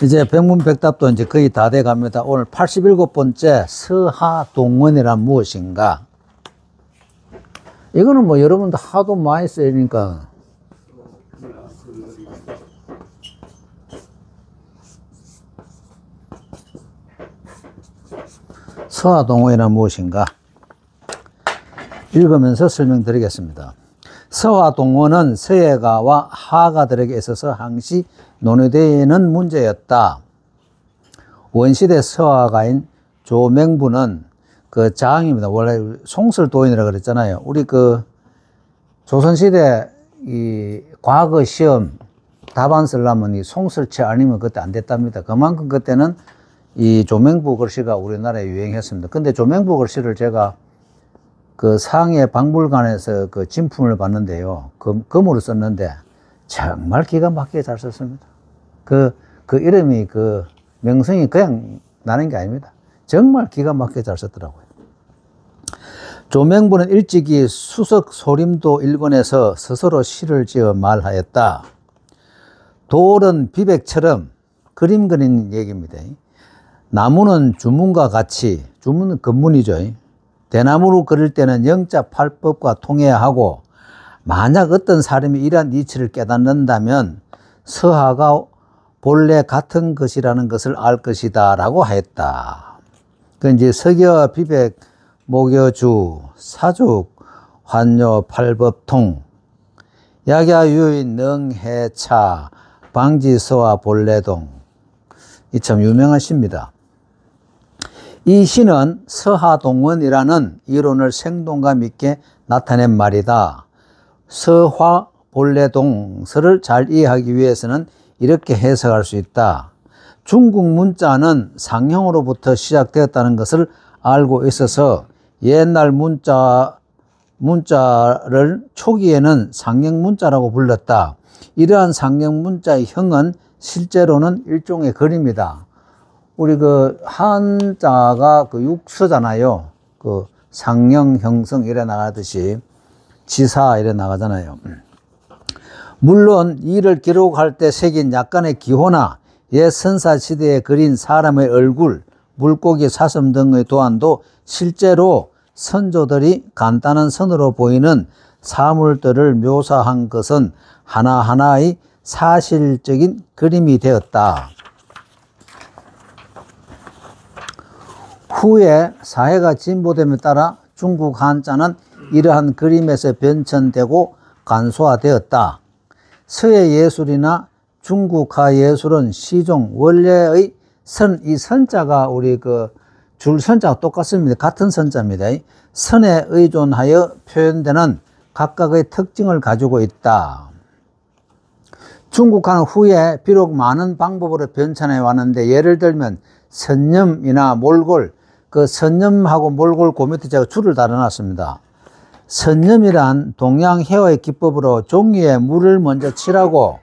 이제 백문백답도 이제 거의 다 돼 갑니다. 오늘 87번째 서하동원이란 무엇인가? 이거는 뭐 여러분도 하도 많이 쓰니까. 서하동원이란 무엇인가? 읽으면서 설명드리겠습니다. 서하동원은 서예가와 화가들에게 있어서 항시 논의되는 문제였다. 원시대 서화가인 조맹부는 그 장입니다. 원래 송설도인이라 그랬잖아요. 우리 그 조선시대 이 과거 시험 답안 쓰려면 이 송설체 아니면 그때 안 됐답니다. 그만큼 그때는 이 조맹부 글씨가 우리나라에 유행했습니다. 근데 조맹부 글씨를 제가 그 상해 박물관에서 그 진품을 봤는데요. 금으로 썼는데 정말 기가 막히게 잘 썼습니다. 그 이름이 그 명성이 그냥 나는 게 아닙니다. 정말 기가 막히게 잘 썼더라고요. 조맹부는 일찍이 수석 소림도 일본에서 스스로 시를 지어 말하였다. 돌은 비백처럼 그림 그리는 얘기입니다. 나무는 주문과 같이, 주문은 금문이죠. 대나무로 그릴 때는 영자 팔법과 통해야 하고, 만약 어떤 사람이 이러한 이치를 깨닫는다면 서하가 본래 같은 것이라는 것을 알 것이다 라고 하였다. 그 이제 석여, 비백, 목여주, 사죽, 환요, 팔법통, 약야, 유인, 능해차, 방지서와 본래동. 이 참 유명한 시입니다. 이 시는 서하동원이라는 이론을 생동감 있게 나타낸 말이다. 서화, 본래동, 서를 잘 이해하기 위해서는 이렇게 해석할 수 있다. 중국 문자는 상형으로부터 시작되었다는 것을 알고 있어서 옛날 문자를 초기에는 상형 문자라고 불렀다. 이러한 상형 문자의 형은 실제로는 일종의 그림이다. 우리 그 한자가 그 육서잖아요. 그 상형, 형성 이래 나가듯이 지사 이래 나가잖아요. 물론 이를 기록할 때 새긴 약간의 기호나 옛 선사시대에 그린 사람의 얼굴, 물고기 사슴 등의 도안도 실제로 선조들이 간단한 선으로 보이는 사물들을 묘사한 것은 하나하나의 사실적인 그림이 되었다. 후에 사회가 진보됨에 따라 중국 한자는 이러한 그림에서 변천되고 간소화되었다. 서예 예술이나 중국화 예술은 시종 원래의 이 선자가 우리 그 줄 선자가 똑같습니다. 같은 선자입니다. 선에 의존하여 표현되는 각각의 특징을 가지고 있다. 중국화는 후에 비록 많은 방법으로 변천해 왔는데, 예를 들면 선념이나 몰골, 그 선념하고 몰골 그 밑에 제가 줄을 달아놨습니다. 선념이란 동양 회화의 기법으로 종이에 물을 먼저 칠하고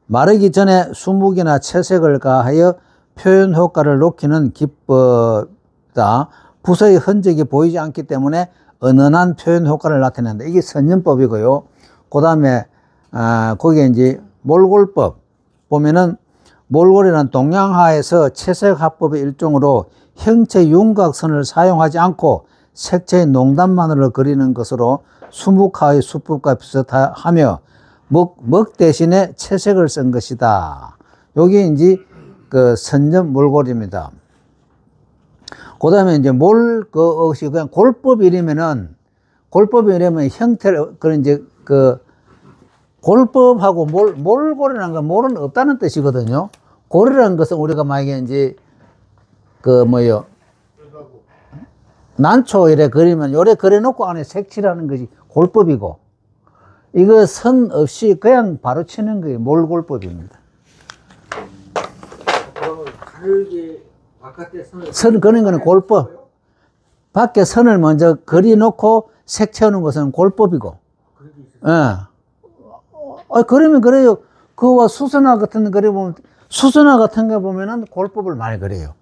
마르기 전에 수묵이나 채색을 가하여 표현 효과를 높이는 기법이다. 붓의 흔적이 보이지 않기 때문에 은은한 표현 효과를 나타낸다. 이게 선념법이고요. 그 다음에 거기에 이제 몰골법 보면은, 몰골이란 동양화에서 채색화법의 일종으로 형체 윤곽선을 사용하지 않고 색채의 농단만으로 그리는 것으로 수묵화의 수법과 비슷하며 먹 대신에 채색을 쓴 것이다. 요게 이제 그 선념 몰골입니다. 그 다음에 이제 것이 그냥 골법 이러면은, 형태를, 그런 이제 그 골법하고 몰골이라는 건 몰은 없다는 뜻이거든요. 골이라는 것은 우리가 만약에 이제 난초 이래 그리면 요래 그려놓고 안에 색칠하는 것이 골법이고, 이거 선 없이 그냥 바로 치는 게 몰골법입니다. 그러면 가늘게 바깥에 선 그리는 거는 골법. 밖에 선을 먼저 그려놓고 색 채우는 것은 골법이고. 그러면 그래요. 그와 수선화 같은 거 그려보면, 수선화 같은 거 보면은 골법을 많이 그려요.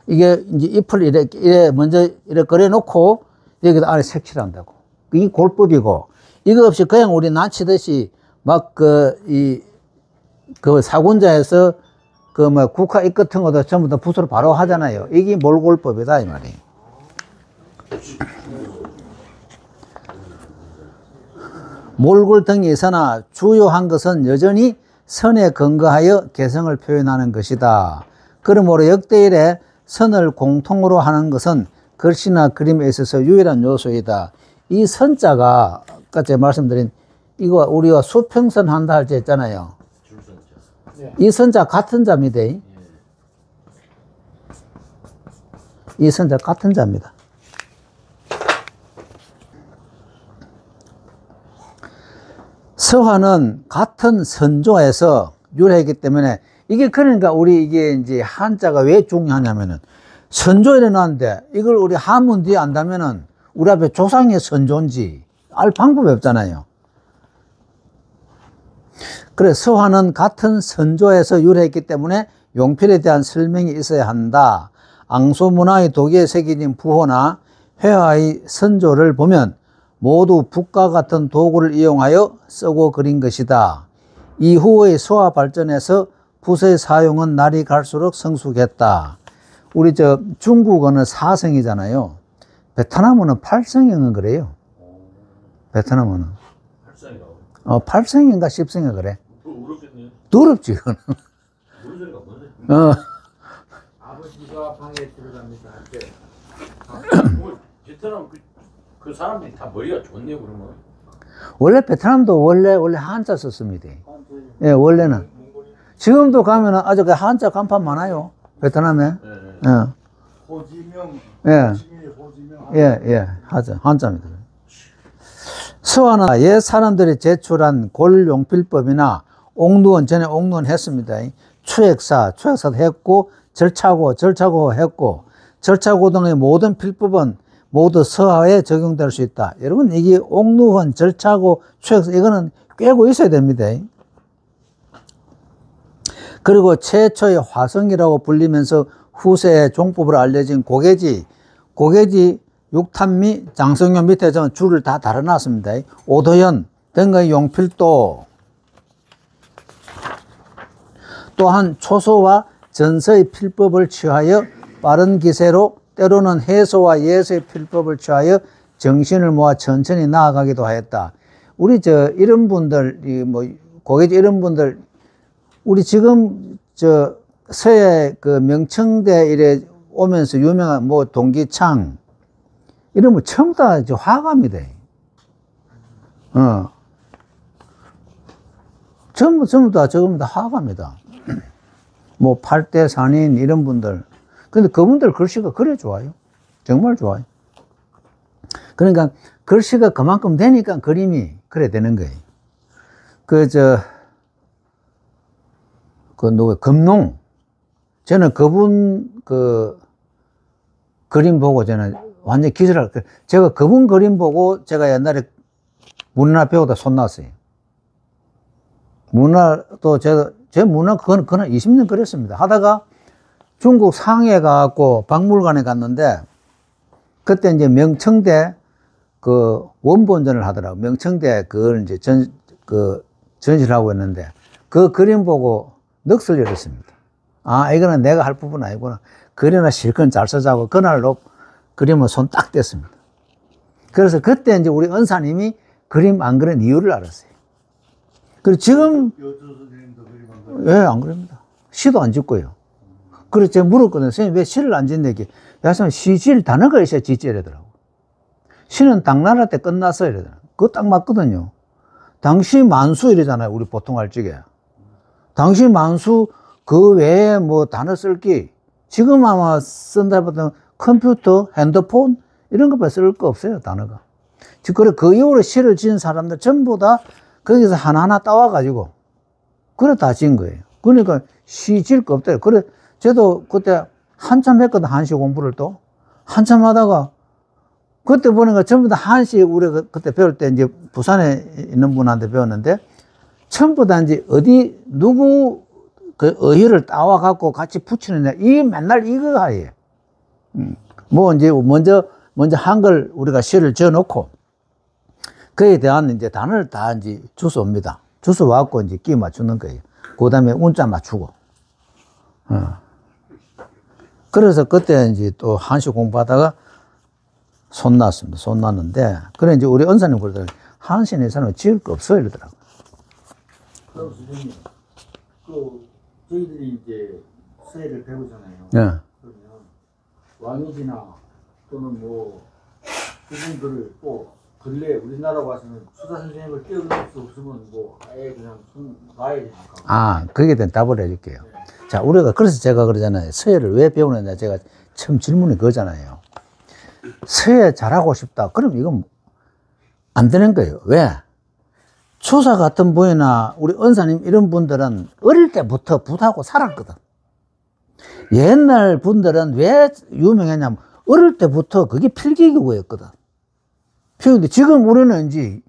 이게 이제 잎을 이래 먼저 이래 그려놓고 여기다 안에 색칠한다고. 이 골법이고, 이거 없이 그냥 우리 난치듯이 막 그 사군자에서 그 뭐 국화 잎 같은 것도 전부 다 붓으로 바로 하잖아요. 이게 몰골법이다 이 말이에요. 몰골 등이 있으나 주요한 것은 여전히 선에 근거하여 개성을 표현하는 것이다. 그러므로 역대 이래 선을 공통으로 하는 것은 글씨나 그림에 있어서 유일한 요소이다. 이 선자가 아까 제가 말씀드린 이거 우리가 수평선 한다 할 때 했잖아요. 이 선자 같은 자입니다. 이 선자 같은 자입니다. 서화는 같은 선조에서 유래했기 때문에 이게 그러니까 우리 이게 이제 한자가 왜 중요하냐면은 선조에 일어났는데 이걸 우리 한문 뒤에 안다면은 우리 앞에 조상의 선조인지 알 방법이 없잖아요. 그래 서화는 같은 선조에서 유래했기 때문에 용필에 대한 설명이 있어야 한다. 앙소문화의 도기에 새겨진 부호나 회화의 선조를 보면 모두 붓과 같은 도구를 이용하여 쓰고 그린 것이다. 이후의 서화 발전에서 붓의 사용은 날이 갈수록 성숙했다. 우리 중국어는 4성이잖아요. 베트남어는 8성인가 그래요. 베트남어는. 8성인가 10성인가 그래. 어렵겠네요. 더럽지, 그거는. 무슨 소리가 뭔데? 아버지가 방에 들어갑니다 할 때. 베트남 그 사람들이 다 머리가 좋네요, 그러면. 원래 베트남도 원래 한자 썼습니다. 예, 원래는. 지금도 가면은 아주 그 한자 간판 많아요. 베트남에. 예. 호지명, 예. 호지명. 예, 한자입니다. 서화는 옛 사람들이 제출한 골용필법이나 옥루원, 전에 옥루원 했습니다. 추액사도 했고, 절차고 했고, 절차고 등의 모든 필법은 모두 서화에 적용될 수 있다. 여러분, 이게 옥루원, 절차고, 추액사, 이거는 꿰고 있어야 됩니다. 그리고 최초의 화성이라고 불리면서 후세의 종법으로 알려진 고개지, 육탄미, 장성용 밑에 저는 줄을 다 달아놨습니다. 오도연 등의 용필도 또한 초소와 전서의 필법을 취하여 빠른 기세로 때로는 해소와 예서의 필법을 취하여 정신을 모아 천천히 나아가기도 하였다. 우리 이런 분들, 고개지 이런 분들, 우리 지금 서해 그 명청대 이래 오면서 유명한 동기창, 이런 거 전부 다 화가입니다. 전부 다 화가입니다. 팔대산인 이런 분들. 근데 그분들 글씨가 그래 좋아요. 정말 좋아요. 그러니까 글씨가 그만큼 되니까 그림이 그래 되는 거예요. 금농. 저는 그분 그림 보고 저는 완전 기절할 거예요. 제가 그분 그림 보고 제가 옛날에 문화 배우다 손났어요. 문화도 제 문화 그건 20년 그랬습니다. 하다가 중국 상해 가고 박물관에 갔는데 그때 이제 명청대 그 원본전을 하더라고. 명청대 그걸 이제 전시를 하고 있는데 그 그림 보고 넋을 잃었습니다. 아, 이거는 내가 할 부분 아니구나. 그림을 실컷 잘 써자고 그날로 그림을 손 딱 뗐습니다. 그래서 그때 이제 우리 은사님이 그림 안 그린 이유를 알았어요. 그리고 지금, 예, 안 그립니다. 시도 안 짓고요. 그래서 제가 물었거든요. 선생님, 왜 시를 안 짓냐? 야선 시질 단어가 있어야 짓지 이러더라고. 시는 당나라 때 끝났어 이러더라고. 그거 딱 맞거든요. 당시 만수 이러잖아요. 우리 보통 할 적에. 당시 만수 그 외에 단어 쓸기. 지금 아마 쓴다 보통 컴퓨터, 핸드폰 이런 것밖에 쓸 거 없어요. 단어가. 그래 그 이후로 시를 지은 사람들 전부 다 거기서 하나하나 따와가지고 그래 다 지은 거예요. 그러니까 시 질 거 없대요. 그래 저도 그때 한참 했거든. 한시 공부를 또 한참 하다가 그때 보니까 전부 다 한시 우리가 그때 배울 때 이제 부산에 있는 분한테 배웠는데 전부 다 이제 누구 그 어휘를 따와갖고 같이 붙이느냐 이 맨날 이거 하예요. 이제 먼저 한글 우리가 시를 지어놓고 그에 대한 이제 단어를 다 이제 주워옵니다. 주워와갖고 이제 끼 맞추는 거예요. 그 다음에 운자 맞추고. 그래서 그때 이제 또 한시 공부하다가 손 났습니다. 손 났는데, 그래 이제 우리 은사님 그러더라고요. 한시는 이 사람은 지을 거 없어 이러더라고요. 그럼 선생님, 저희들이 이제 서예를 배우잖아요. 예. 그러면 왕이지나 또는 뭐 그분들을 또 근래 우리나라 와서는 수사 선생님을 떼어낼 수 없으면 뭐 아예 그냥 손 놔야 되니까. 아, 거기에 대한 답을 해줄게요. 자, 우리가, 그래서 제가 그러잖아요. 서예를 왜 배우느냐. 제가 처음 질문이 그거잖아요. 서예 잘하고 싶다. 그럼 이건 안 되는 거예요. 왜? 추사 같은 분이나 우리 은사님 이런 분들은 어릴 때부터 붓하고 살았거든. 옛날 분들은 왜 유명했냐면 어릴 때부터 그게 필기구였거든. 근데 지금 우리는 이제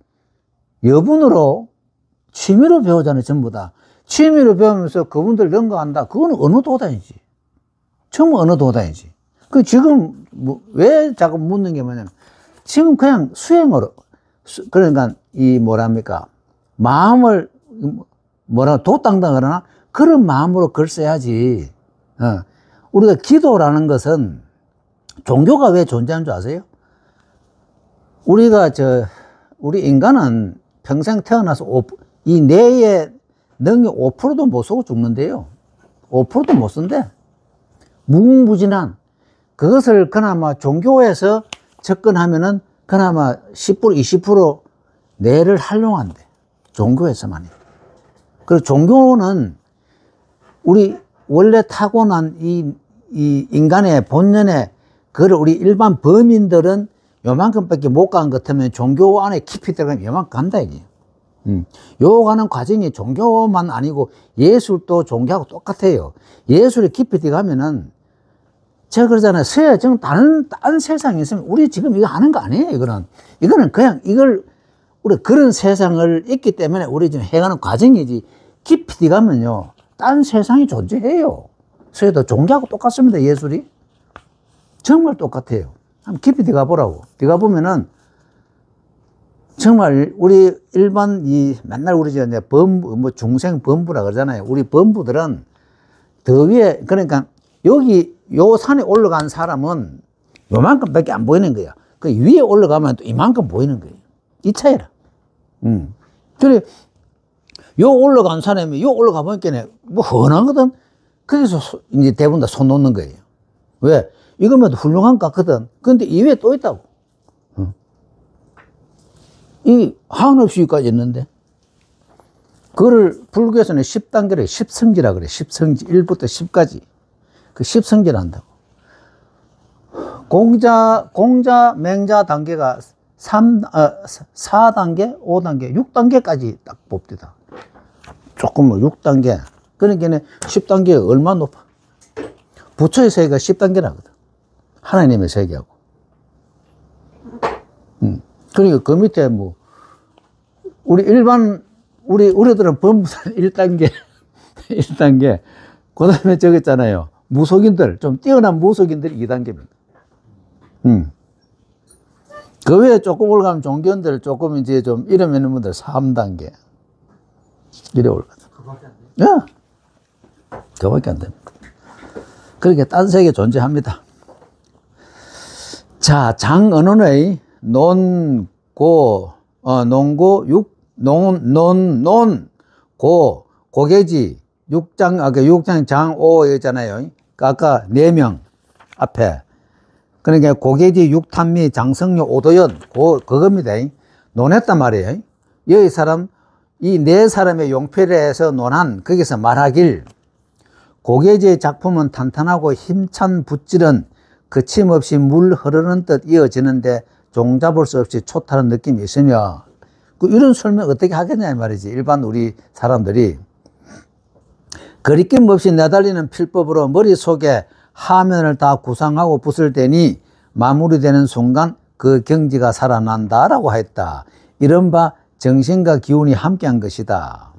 여분으로 취미로 배우잖아요. 전부 다. 취미로 배우면서 그분들 연구한다. 그거는 어느 도단이지. 정말 어느 도단이지. 지금 왜 자꾸 묻는 게 뭐냐면 지금 그냥 수행으로, 그러니까 이 뭐랍니까, 마음을 도땅다 그러나 그런 마음으로 글 써야지. 우리가 기도라는 것은 종교가 왜 존재하는 줄 아세요? 우리 인간은 평생 태어나서 이 뇌의 능력 5%도 못 쓰고 죽는데요. 5%도 못 쓴대. 무궁무진한 그것을 그나마 종교에서 접근하면은 그나마 10%, 20% 뇌를 활용한대. 종교에서만이. 그리고 종교는 우리 원래 타고난 이 인간의 본연의 그걸 우리 일반 범인들은 요만큼밖에 못 간 것 같으면 종교 안에 깊이 들어가면 요만큼 간다 이게. 요 가는 과정이 종교만 아니고 예술도 종교하고 똑같아요. 예술에 깊이 들어가면은 제가 그러잖아요. 서예 지금 다른 세상에 있으면 우리 지금 이거 하는 거 아니에요. 이거는 그냥 우리 그런 세상을 있기 때문에 우리 지금 해가는 과정이지 깊이 들어가면요. 딴 세상이 존재해요. 서예도 종교하고 똑같습니다. 예술이. 정말 똑같아요. 한번 깊이 들어가 보라고. 들어가 보면은 정말 우리 일반 맨날 우리 이제 중생 범부라 그러잖아요. 우리 범부들은 더 위에, 그러니까 여기 요 산에 올라간 사람은 요만큼밖에 안 보이는 거야. 그 위에 올라가면 또 이만큼 보이는 거예요. 이 차이라. 그래, 요 올라간 사람이 요 올라가 보니까 뭐 훤하거든. 거기서 이제 대부분 다 손 놓는 거예요. 왜? 이거면 훌륭한 것 같거든. 근데 이 위에 또 있다고. 이 한없이까지 있는데. 그거를 불교에서는 10단계를 10성지라 그래. 10성지. 1부터 10까지. 그 10성지를 한다고. 공자, 맹자 단계가 4단계, 5단계, 6단계까지 딱 봅니다. 조금 6단계. 그러니까 10단계가 얼마나 높아? 부처의 세계가 10단계라거든. 하나님의 세계하고. 그러니까 그 밑에 우리들은 범부산 1단계, 1단계. 그 다음에 저기 있잖아요. 무속인들, 좀 뛰어난 무속인들이 2단계입니다. 그 외에 조금 올라가면 종교인들 조금 이제 좀 이름 있는 분들 3단계. 이래 올라가죠. 그거밖에 안 돼요? 예. 그거밖에 안 됩니다. 그렇게 딴 세계 존재합니다. 자, 장언언의 고계지, 6장 장오 있잖아요. 아까 4명 앞에. 그러니까 고계지, 육탄미, 장성료, 오도연, 그겁니다. 논했단 말이에요. 여기 이 4사람의 용필에서 논한, 거기서 말하길, 고계지의 작품은 탄탄하고 힘찬 붓질은 거침없이 물 흐르는 듯 이어지는데 종잡을 수 없이 초탈한 느낌이 있으며, 이런 설명 어떻게 하겠냐 말이지. 일반 우리 사람들이. 거리낌 없이 내달리는 필법으로 머릿속에 하면을 다 구상하고 붓을 대니 마무리되는 순간 그 경지가 살아난다라고 했다. 이른바 정신과 기운이 함께한 것이다.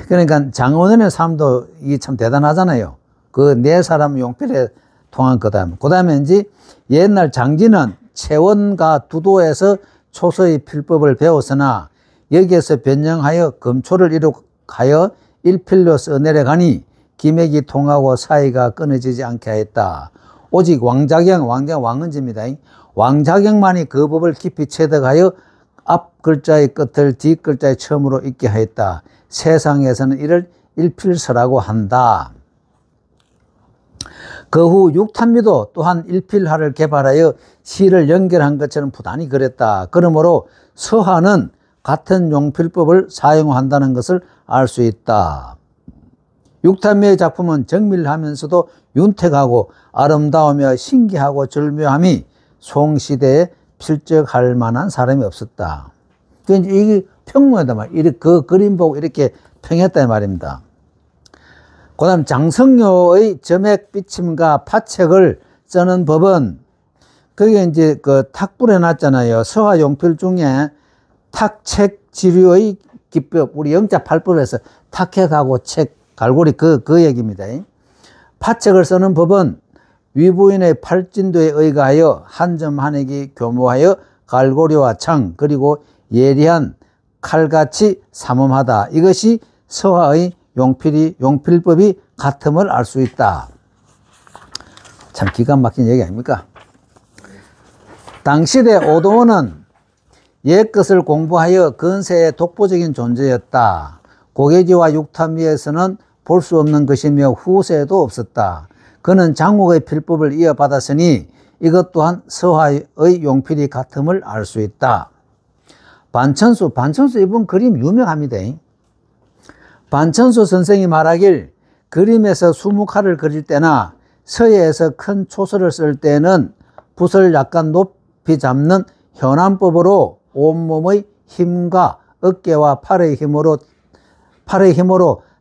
그러니까 장원원의 삶도 이게 참 대단하잖아요. 그 4사람 용필에 통한 거다. 그 다음에 이제 옛날 장지는 채원과 두도에서 초서의 필법을 배웠으나 여기에서 변형하여 금초를 이룩하여 일필로 써내려가니 기맥이 통하고 사이가 끊어지지 않게 하였다. 오직 왕은 집니다. 왕자경만이 그 법을 깊이 체득하여 앞 글자의 끝을 뒷 글자의 처음으로 읽게 하였다. 세상에서는 이를 일필서라고 한다. 그 후 육탄미도 또한 일필화를 개발하여 시를 연결한 것처럼 부단히 그랬다. 그러므로 서화는 같은 용필법을 사용한다는 것을 알 수 있다. 육탄미의 작품은 정밀하면서도 윤택하고 아름다우며 신기하고 절묘함이 송시대에 필적할 만한 사람이 없었다. 이게 평모에다 말이야. 그 그림 보고 이렇게 평했다 말입니다. 그 다음 장성료의 점액 비침과 파책을 쓰는 법은 그게 이제 그 탁불에 놨잖아요. 서화 용필 중에 탁책 지류의 기법, 우리 영자 8법에서 탁핵하고 책, 갈고리 그 얘기입니다. 파책을 쓰는 법은 위부인의 팔진도에 의거하여 한 점 한 획이 교묘하여 갈고리와 창 그리고 예리한 칼같이 삼음하다. 이것이 서화의 용필법이 같음을 알 수 있다. 참 기가 막힌 얘기 아닙니까? 당시대 오도원은 옛것을 공부하여 근세의 독보적인 존재였다. 고개지와 육탄미에서는 볼 수 없는 것이며 후세에도 없었다. 그는 장국의 필법을 이어받았으니 이것 또한 서화의 용필이 같음을 알 수 있다. 반천수 이분 그림 유명합니다. 반천수 선생이 말하길 그림에서 수묵화를 그릴 때나 서예에서 큰 초서를 쓸 때는 붓을 약간 높이 잡는 현안법으로 온몸의 힘과 어깨와 팔의 힘으로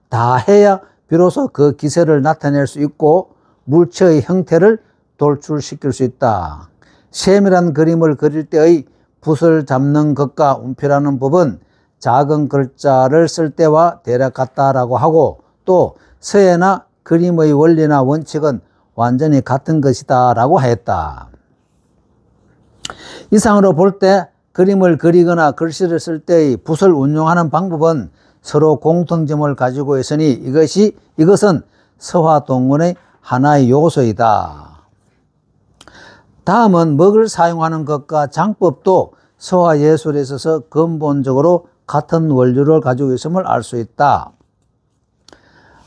다 해야 비로소 그 기세를 나타낼 수 있고 물체의 형태를 돌출시킬 수 있다. 세밀한 그림을 그릴 때의 붓을 잡는 것과 운필하는 법은 작은 글자를 쓸 때와 대략 같다라고 하고 또 서예나 그림의 원리나 원칙은 완전히 같은 것이다 라고 하였다. 이상으로 볼 때 그림을 그리거나 글씨를 쓸 때의 붓을 운용하는 방법은 서로 공통점을 가지고 있으니 이것은 서화동문의 하나의 요소이다. 다음은 먹을 사용하는 것과 장법도 서화예술에 있어서 근본적으로 같은 원료를 가지고 있음을 알 수 있다.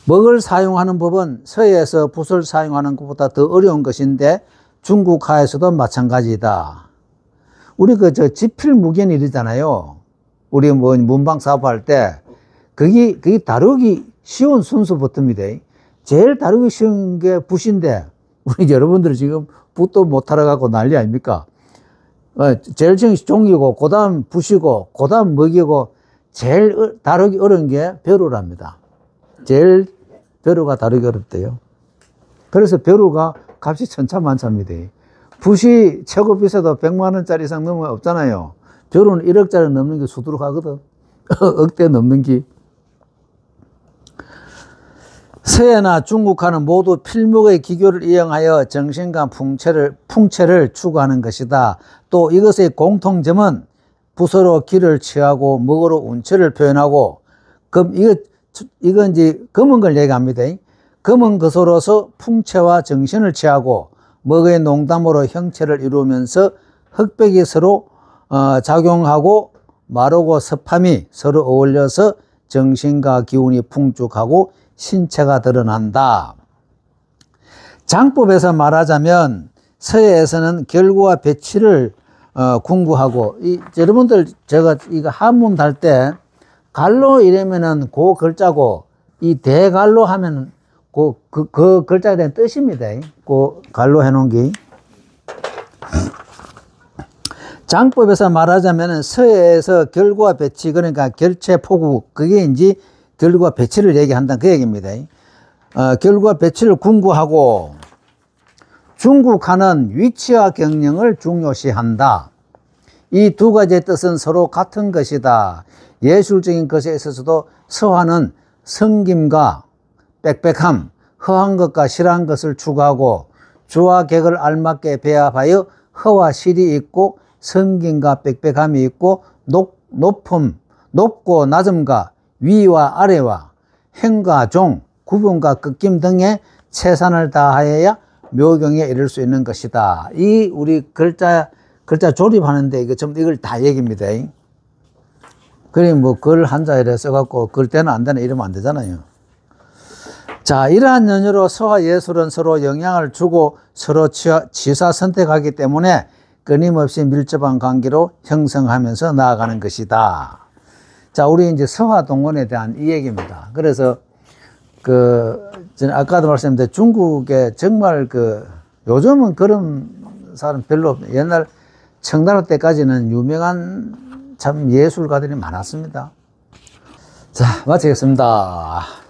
먹을 사용하는 법은 서예에서 붓을 사용하는 것보다 더 어려운 것인데 중국화에서도 마찬가지다. 우리 지필무견일이잖아요. 우리 문방 사업할 때 그게 다루기 쉬운 순서부터입니다. 제일 다루기 쉬운 게 붓인데 우리 여러분들 지금 붓도 못 알아가고 난리 아닙니까? 제일 종이고 그 다음 붓이고 그 다음 먹이고 제일 다루기 어려운 게 벼루랍니다. 제일 벼루가 다루기 어렵대요. 그래서 벼루가 값이 천차만차입니다. 붓이 최고 비싸도 100만 원짜리 이상 넘으면 없잖아요. 벼루는 1억짜리 넘는 게 수두룩하거든. 억대 넘는 게. 서예나 중국화는 모두 필목의 기교를 이용하여 정신과 풍채를 추구하는 것이다. 또 이것의 공통점은 붓으로 기를 취하고 먹으로 운치를 표현하고 이건 이제 검은 걸 얘기합니다. 검은 것으로서 풍채와 정신을 취하고 먹의 농담으로 형체를 이루면서 흑백이 서로 작용하고 마르고 습함이 서로 어울려서 정신과 기운이 풍족하고 신체가 드러난다. 장법에서 말하자면 서예에서는 결구와 배치를 궁구하고 여러분들 제가 이거 한문 달 때 갈로 이러면은 그 글자고 이 대갈로 하면은 그 글자에 대한 뜻입니다. 그 갈로 해놓은 게. 장법에서 말하자면 서예에서 결구와 배치 그러니까 결체 포구 그게 이제 결구와 배치를 얘기한다 그 얘기입니다. 결구와 배치를 궁구하고 중국화는 위치와 경영을 중요시한다. 이 두 가지의 뜻은 서로 같은 것이다. 예술적인 것에 있어서도 서화는 성김과 빽빽함, 허한 것과 실한 것을 추구하고 주와 객을 알맞게 배합하여 허와 실이 있고 성김과 빽빽함이 있고 높고 낮음과 위와 아래와 행과 종, 구분과 꺾임 등의 최선을 다하여야 묘경에 이를 수 있는 것이다. 이 우리 글자 조립하는데 이거 전부 이걸 다 얘기입니다. 그래 뭐 글 한자 이래 써갖고 글 때는 안 되나 이러면 안 되잖아요. 자, 이러한 연유로 서화 예술은 서로 영향을 주고 서로 취사 선택하기 때문에 끊임없이 밀접한 관계로 형성하면서 나아가는 것이다. 자, 우리 이제 서화동원에 대한 이 얘기입니다. 그래서 저는 아까도 말씀드린 중국에 정말 요즘은 그런 사람 별로 없네요. 옛날 청나라 때까지는 유명한 참 예술가들이 많았습니다. 자, 마치겠습니다.